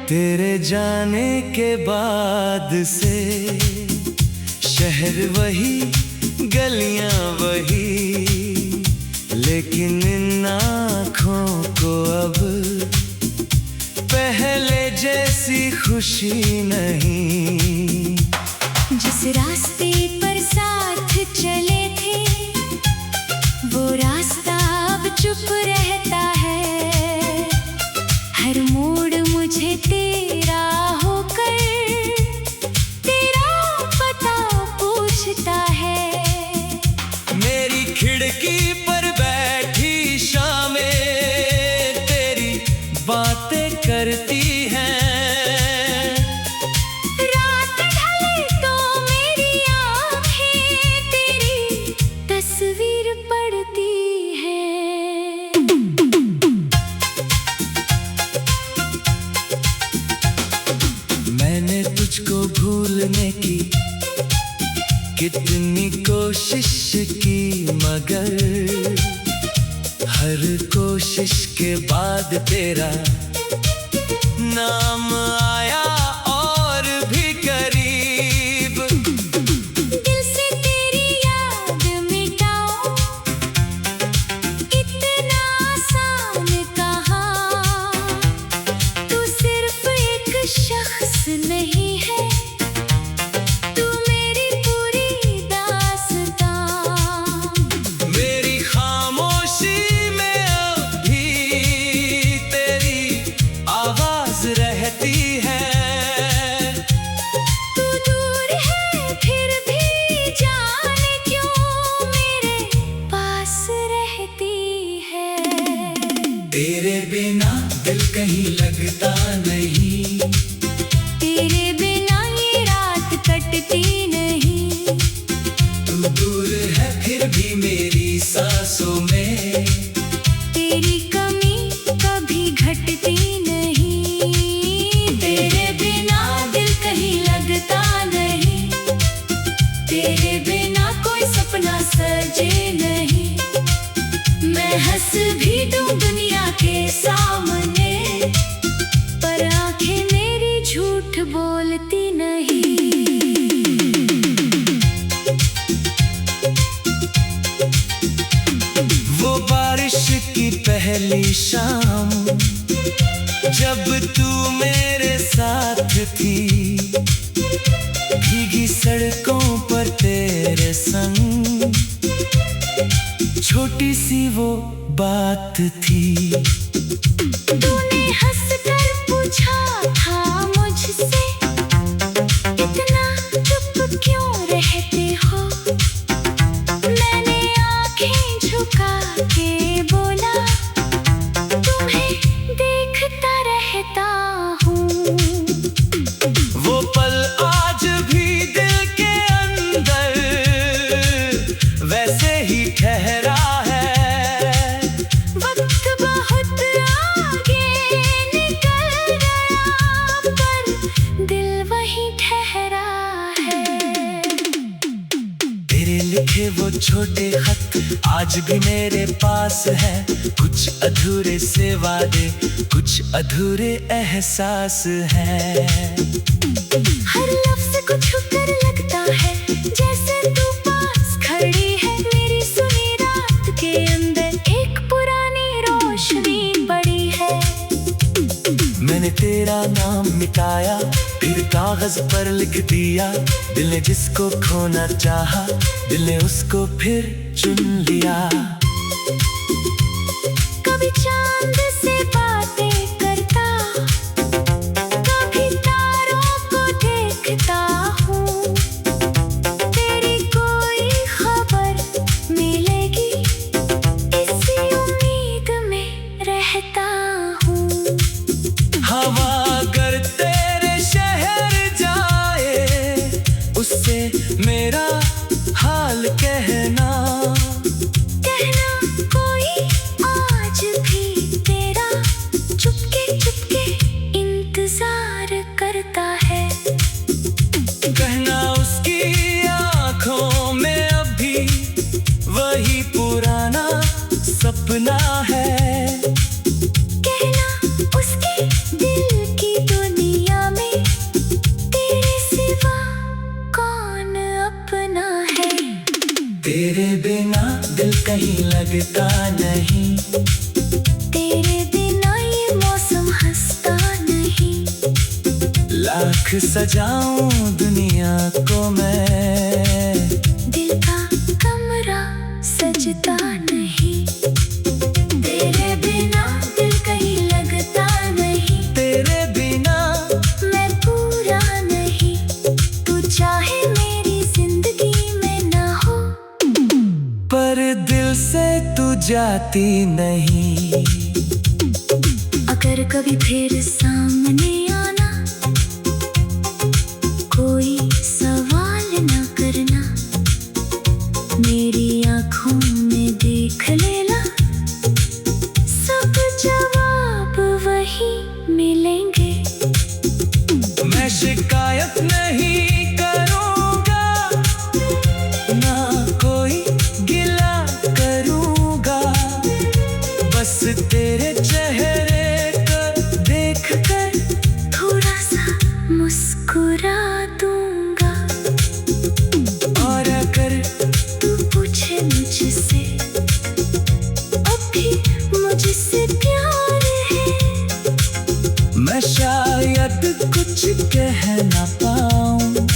तेरे जाने के बाद से शहर वही, गलियां वही, लेकिन इन आँखों को अब पहले जैसी खुशी नहीं। जिस रास्ते पर साथ चले थे वो रास्ता अब चुप रहता है। हर मोड़ मुझे तेरा होकर तेरा पता पूछता है। मेरी खिड़की पर बैठी शामें तेरी बातें करती हैं। रात ढले तो मेरी आँखें तेरी तस्वीर पढ़ती हैं। मैंने तुझको भूलने की कितनी कोशिश की, मगर हर कोशिश के बाद तेरा नाम आया और भी करीब। दिल से तेरी याद मिटाऊं इतना आसान कहाँ। तू सिर्फ एक शख्स नहीं है, तू मेरी पूरी दास्तां। मेरी खामोशी में अब भी तेरी आवाज रहती है। तू दूर है फिर भी जाने क्यों मेरे पास रहती है। तेरे बिना दिल कहीं लगता नहीं, तेरे बिना ये रात कटती नहीं। तू दूर है फिर भी मेरी सांसों में। तेरी कमी कभी घटती नहीं। तेरे बिना दिल कहीं लगता नहीं, तेरे बिना कोई सपना सजे नहीं। मैं हंस भी दूं दुनिया के सामने, पर आंखें मेरी झूठ बोलती नहीं। वो बारिश की पहली शाम जब तू मेरे साथ थी, भीगी सड़कों पर तेरे संग छोटी सी वो बात थी। तूने हंसकर पूछा था मुझसे, इतना चुप क्यों रहते हो। मैंने आंखें झुका के बोला, तुम्हें देखता रहता हूँ। वो पल आज भी दिल के अंदर वैसे ही ठहरा है। वक्त बहुत आगे निकल गया, पर दिल वहीं ठहरा है। तेरे लिखे वो छोटे खत आज भी मेरे पास है। कुछ अधूरे से वादे, कुछ अधूरे एहसास हैं। हर लफ्ज़ को छूकर लगता है जैसे तू पास खड़ी है। मेरी सुनी रात के अंदर एक पुरानी रोशनी बड़ी है। मैंने तेरा नाम मिटाया फिर कागज पर लिख दिया। दिल ने जिसको खोना चाहा, दिल ने उसको फिर चुन लिया। कभी चांद से बातें करता, कभी तारों को देखता हूँ। तेरी कोई खबर मिलेगी इसी उम्मीद में रहता हूँ। हवा अगर तेरे शहर जाए, उससे मेरा हाल कहना। कोई आज भी तेरा चुपके चुपके इंतजार करता है। कहना उसकी आँखों में अभी वही पुराना सपना है। कहना उसके दिल की दुनिया लगता नहीं। तेरे बिना ये मौसम हंसता नहीं। लाख सजाऊं दुनिया को मैं, दिल का कमरा सजता नहीं। तेरे बिना दिल कहीं लगता नहीं। तेरे बिना मैं पूरा नहीं। तू चाहे मेरी जिंदगी में ना हो, पर दिल से तू जाती नहीं। अगर कभी फिर सामने आना, कोई सवाल ना करना। मेरी आँखों में देख लेना, सब जवाब वही मिलेंगे। मैं शिकायत नहीं करूँगा, ना कोई गिला करूँगा। बस तेरे चेहरे को देख कर थोड़ा सा मुस्कुरा दूंगा। और अगर तू पूछे मुझसे अभी मुझसे प्यार है, मैं शायद कुछ कह ना पाऊँ,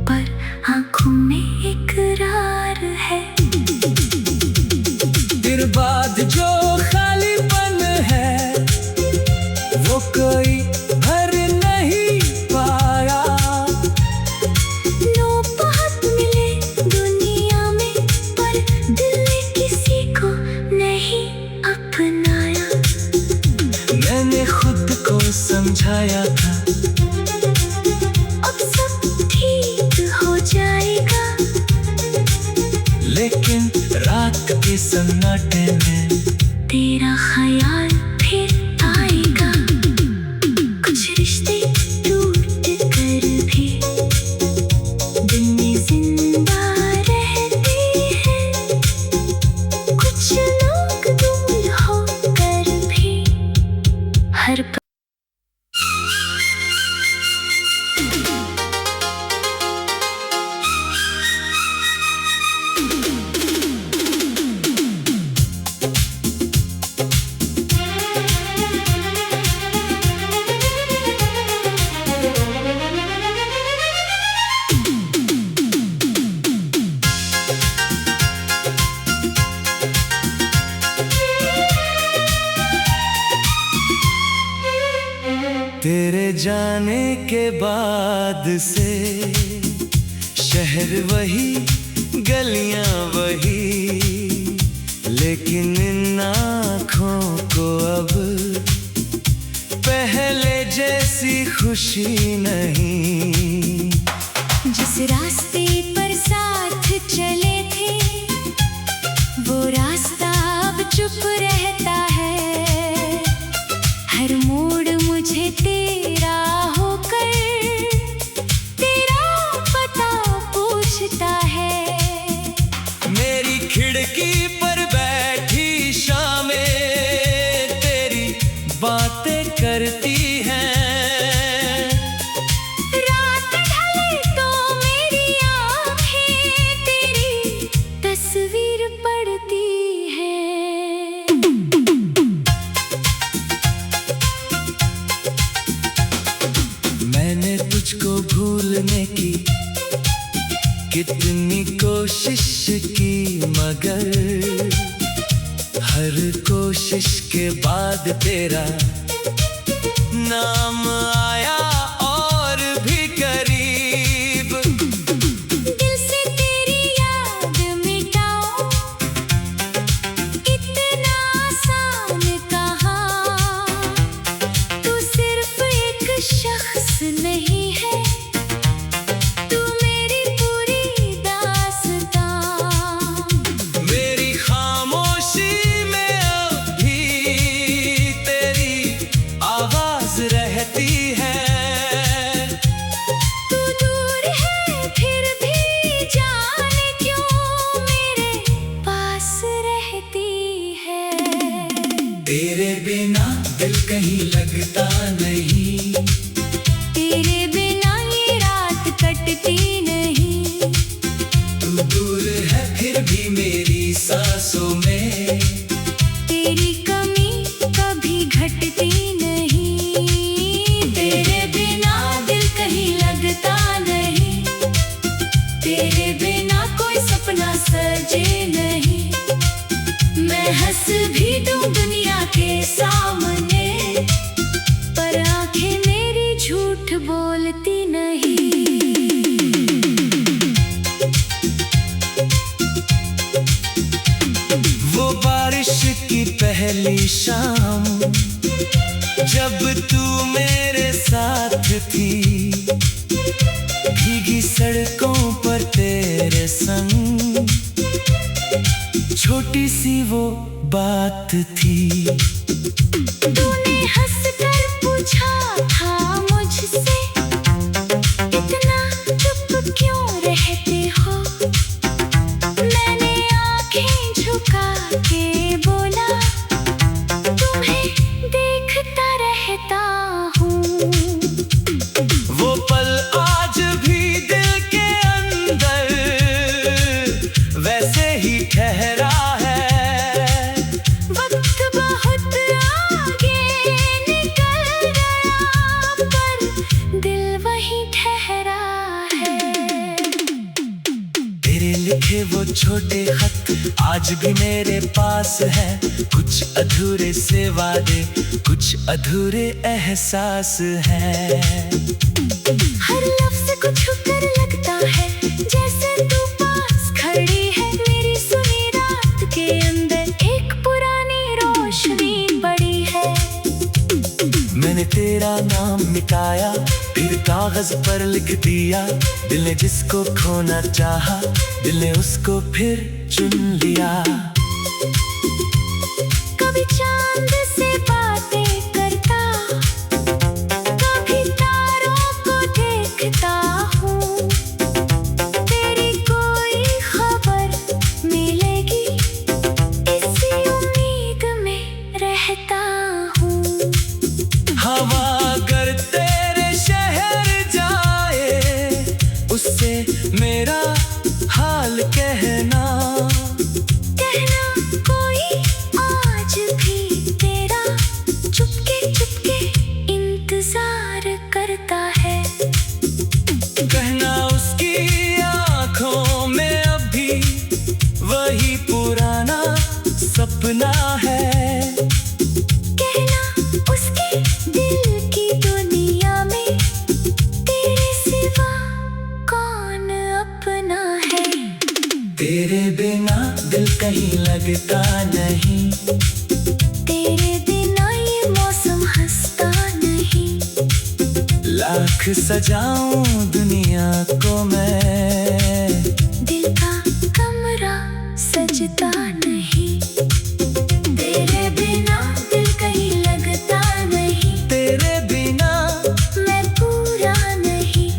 पर आँखों में इकरार है। फिर बाद जो खालीपन है वो कोई भर नहीं पाया। लोग बहुत मिले दुनिया में, पर दिल ने किसी को नहीं अपनाया। मैंने खुद को समझाया था, अब सब ठीक हो जाएगा। लेकिन रात के सन्नाटे में तेरा ख्याल फिर आएगा। कुछ रिश्ते टूट कर भी दिल में जिंदा रहते हैं। कुछ लोग दूर होकर भी हर पल तेरे जाने के बाद से शहर वही, गलियां वही, लेकिन इन आँखों को अब पहले जैसी खुशी नहीं। जिस रास्ते पर साथ चले थे, वो रास्ता अब चुप रहता है। हर मोड़ मुझे तेरा होकर तेरा पता पूछता है। मेरी खिड़की पर बैठी शामें तेरी बातें करती हैं। रात ढले तो मेरी आँखें तेरी तस्वीर पढ़ती है। मैंने तुझको भूलने की कितनी कोशिश की, मगर हर कोशिश के बाद तेरा नाम आया और भी करीब। दिल से तेरी याद मिटाऊं, इतना आसान कहाँ। तू सिर्फ एक शख्स नहीं है, तू मेरी पूरी दास्तां। मेरी खामोशी में अभी तेरी आवाज रहती है। तू दूर है फिर भी जाने क्यों मेरे पास रहती है। तेरे बिना दिल कहीं लगता नहीं। तेरे बिना ये रात कटती नहीं। तू दूर है फिर भी मेरी सांसों में पहली शाम जब तू मेरे साथ थी, भीगी सड़कों पर तेरे संग, छोटी सी वो बात थी। तूने हंसकर पूछा था मुझसे, इतना चुप क्यों रहते हो? मैंने आंखें झुका के बोला, तुम्हें देखता रहता हूँ। वो पल आज भी दिल के अंदर वैसे ही ठहरा है। वक्त बहुत आगे निकल गया, पर दिल वहीं ठहरा है। तेरे लिखे वो छोटे खत आज भी मेरे पास है, कुछ अधूरे से वादे, कुछ अधूरे एहसास हैं। हर लफ्ज़ को छूकर लगता है जैसे तू पास खड़ी है। मेरी सुनी रात के अंदर एक पुरानी रोशनी बड़ी है। मैंने तेरा नाम मिटाया, फिर कागज पर लिख दिया। दिल ने जिसको खोना चाहा, दिल ने उसको फिर चुन लिया। कभी चांद से बातें करता, कभी तारों को देखता हूँ। तेरी कोई खबर मिलेगी, इसी उम्मीद में रहता हूँ। हवा अगर तेरे शहर जाए, उससे मेरा हाल कहना। कोई आज भी तेरा चुपके चुपके इंतजार करता है। कहना उसकी आंखों में अभी वही पुराना सपना है। कहना उसके दिल की दुनिया में तेरे सिवा कौन अपना है। तेरे बिना दिल कहीं लगता नहीं, तेरे बिना ये मौसम हंसता नहीं। लाख सजाऊं दुनिया को मैं, दिल का कमरा सजता नहीं। तेरे बिना दिल कहीं लगता नहीं, तेरे बिना मैं पूरा नहीं।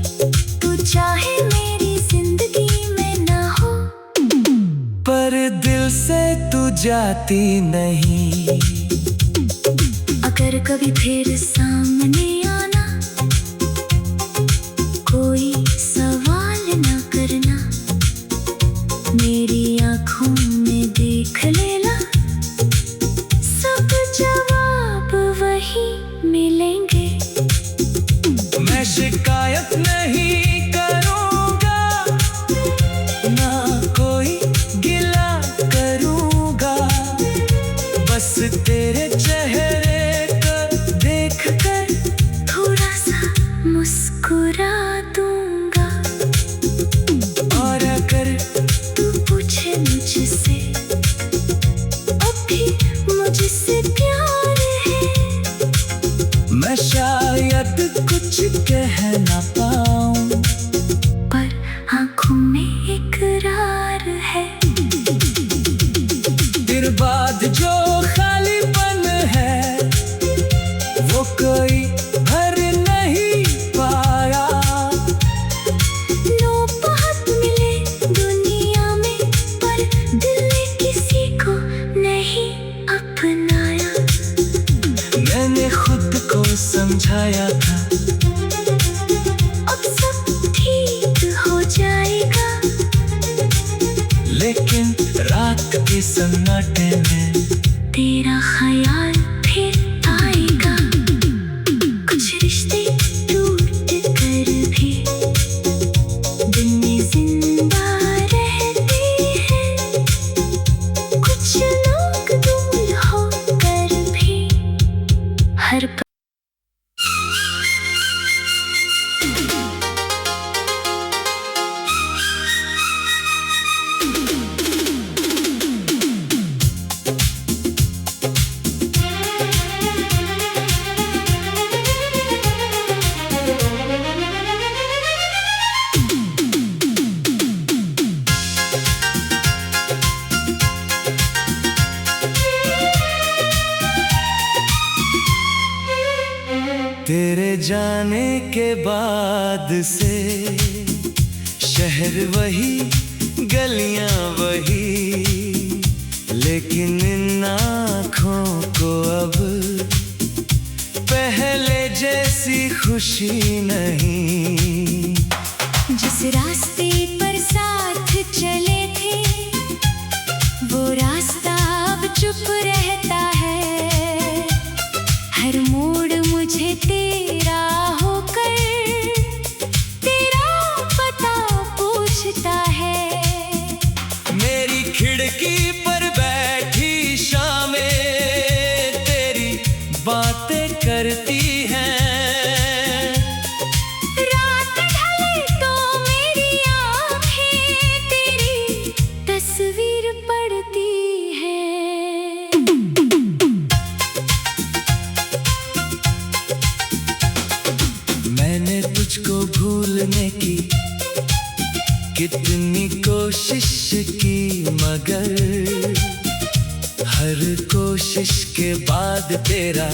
तू चाहे मेरी जिंदगी में ना हो, पर दिल से तू जाती नहीं। अगर कभी फिर सामने आना, कोई सवाल ना करना। मेरी आंखों में देख लेना, सब जवाब वही मिलेंगे। मैं शिकायत नहीं करूँगा, ना कोई गिला करूँगा। बस तेरे चेहरे को देख कर थोड़ा सा मुस्कुरा दूंगा। और अगर तू पूछे मुझसे, अब भी मुझसे प्यार है। मैं शायद कुछ कह ना पाऊँ, पर आंखों में इकरार है। फिर बाद जो खालीपन है, वो कोई भर नहीं पाया। लोग बहुत मिले दुनिया में, पर दिल ने किसी को नहीं अपनाया। मैंने खुद को समझाया था, अब सब ठीक हो जाएगा। लेकिन रात के सन्नाटे में तेरा ख्याल फिर आएगा। कुछ रिश्ते टूट कर भी दिल में जिंदा रहते हैं। कुछ लोग दूर होकर भी हर पल तेरे जाने के बाद से शहर वही गलियां वही, लेकिन इन आँखों को अब पहले जैसी खुशी नहीं। जिस रास्ते पर साथ चले थे वो रास्ता अब चुप रहता है। हर मोड़ मुझे तेरा होकर तेरा पता पूछता है। मेरी खिड़की पर बैठी शामें तेरी बातें करती हैं। रात ढले तो मेरी आँखें तेरी तस्वीर पढ़ती हैं। मैंने तुझको भूलने की कितनी कोशिश की, मगर हर कोशिश के बाद तेरा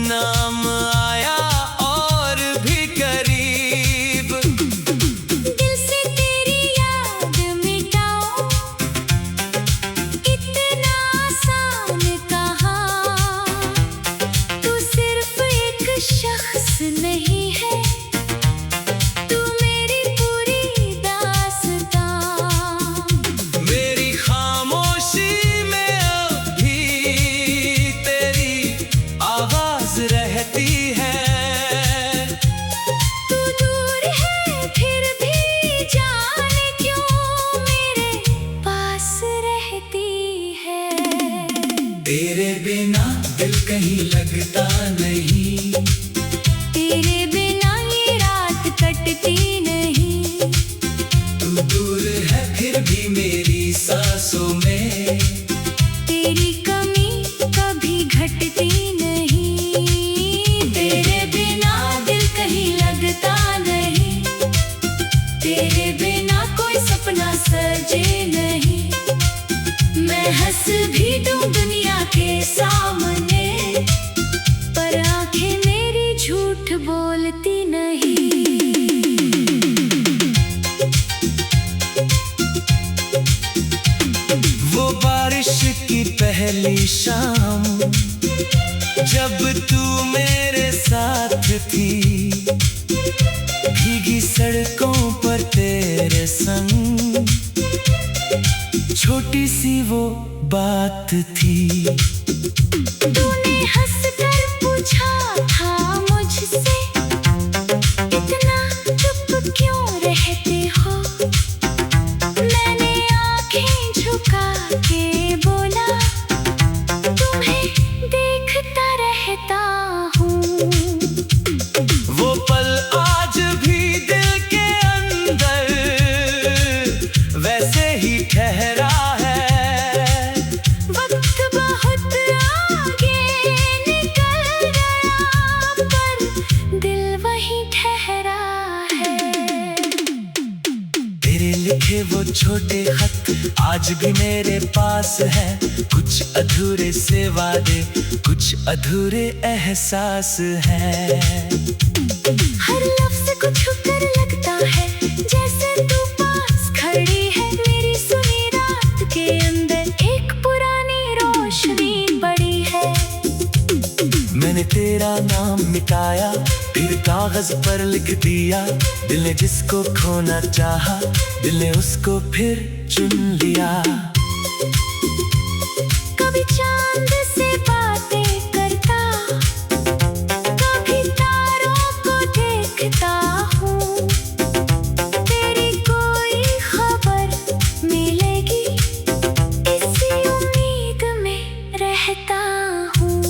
नाम आया और भी करीब। दिल से तेरी याद मिटाओ इतना आसान कहाँ। तू सिर्फ एक शख्स नहीं है, तू मेरी पूरी दास्तां। मेरी खामोशी में अभी तेरी आवाज रहती है। तू दूर है फिर भी जाने क्यों मेरे पास रहती है। तेरे बिना दिल कहीं लगता नहीं, तेरे बिना ये रात कटती नहीं। तू दूर है फिर भी मेरी सांसों में। तेरी कमी कभी घटती नहीं। तेरे बिना दिल कहीं लगता नहीं, तेरे बिना कोई सपना सजे नहीं। मैं हंस भी दूं दुनिया के सामने, पर आंखें मेरी झूठ बोलती नहीं। वो बारिश की पहली शाम जब तू मेरे साथ थी, भीगी सड़कों पर तेरे संग छोटी सी वो बात थी। तूने हंसकर पूछा था मुझसे, इतना चुप क्यों रहते हो। मैंने आंखें झुका के बोला, तुम्हें देखता रहता हूँ। वो पल आज भी दिल के अंदर वैसे ही ठहरा है। वक्त बहुत आगे निकल गया, पर दिल वहीं ठहरा है। तेरे लिखे वो छोटे खत आज भी मेरे पास है। कुछ अधूरे से वादे, कुछ अधूरे एहसास है। हर लफ्ज को छूकर लगता है जैसे तू पास खड़ी है। मेरी सुनी रात के अंदर एक पुरानी रोशनी पड़ी है। मैंने तेरा नाम मिटाया फिर कागज पर लिख दिया। दिल ने जिसको खोना चाहा, दिल ने उसको फिर चुन लिया। कभी चांद से बातें करता, कभी तारों को देखता हूँ। तेरी कोई खबर मिलेगी इसी उम्मीद में रहता हूँ।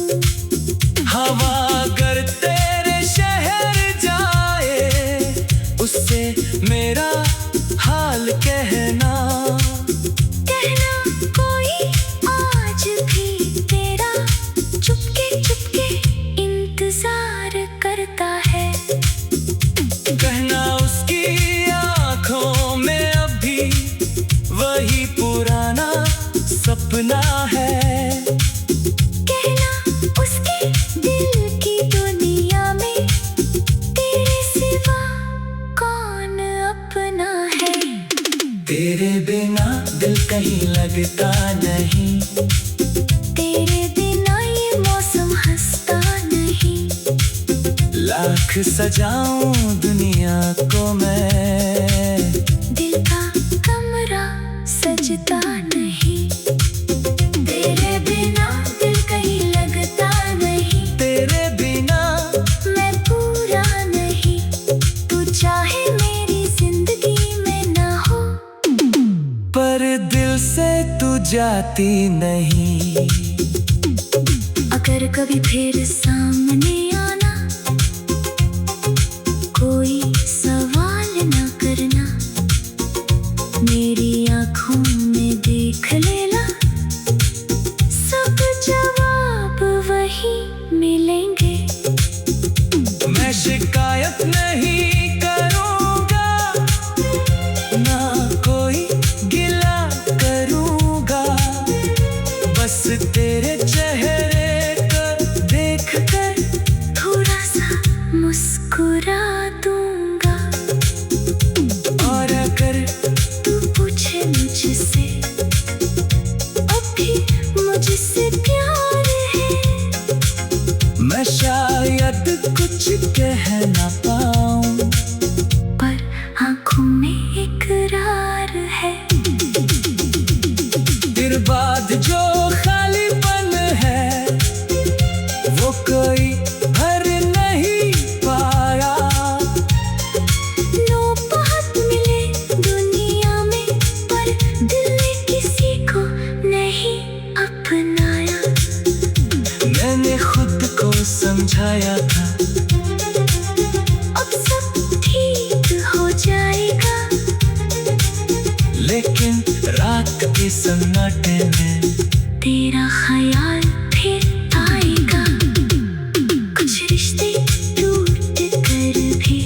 हवा अगर तेरे शहर जाए, उससे मेरा हाल कहना। कोई आज भी तेरा चुपके चुपके इंतजार करता है। कहना उसकी आँखों में अभी वही पुराना सपना है। कहना उसके दिल की दुनिया लगता नहीं, तेरे बिना ये मौसम हंसता नहीं। लाख सजाऊं दुनिया को मैं, दिल का कमरा सजता नहीं। तेरे बिना दिल कहीं लगता नहीं, तेरे बिना मैं पूरा नहीं। तू चाहे मेरी जिंदगी में ना हो, पर दिल से तू जाती नहीं। अगर कभी फिर सामने आना, कोई सवाल ना करना, मेरी आंखों में देख लेना, सब जवाब वही मिलेंगे। मैं शिकायत नहीं करूंगा, ना कोई गिला करूंगा, बस तेरे चेहरे को देख कर थोड़ा सा मुस्कुरा दूंगा। और अगर तू पूछे मुझसे अभी मुझसे प्यार है, मैं शायद कुछ कह ना पाऊं, पर आंखों में इकरार है। फिर बाद जो खालीपन है वो कोई भर नहीं पाया। लोग बहुत मिले दुनिया में, पर दिल ने किसी को नहीं अपनाया। मैंने खुद को समझाया था, अब सब ठीक हो जाएगा, लेकिन रात के सन्नाटे में तेरा ख्याल फिर आएगा। कुछ रिश्ते टूट कर भी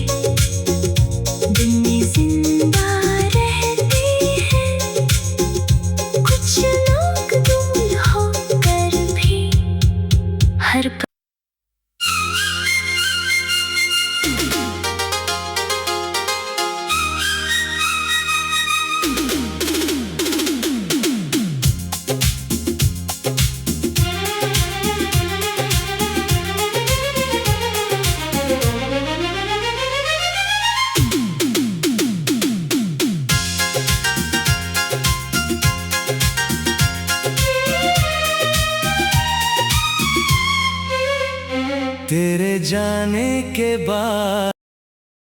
दिल में जिंदा रहते हैं, कुछ लोग दूर होकर भी हर पल तेरे जाने के बाद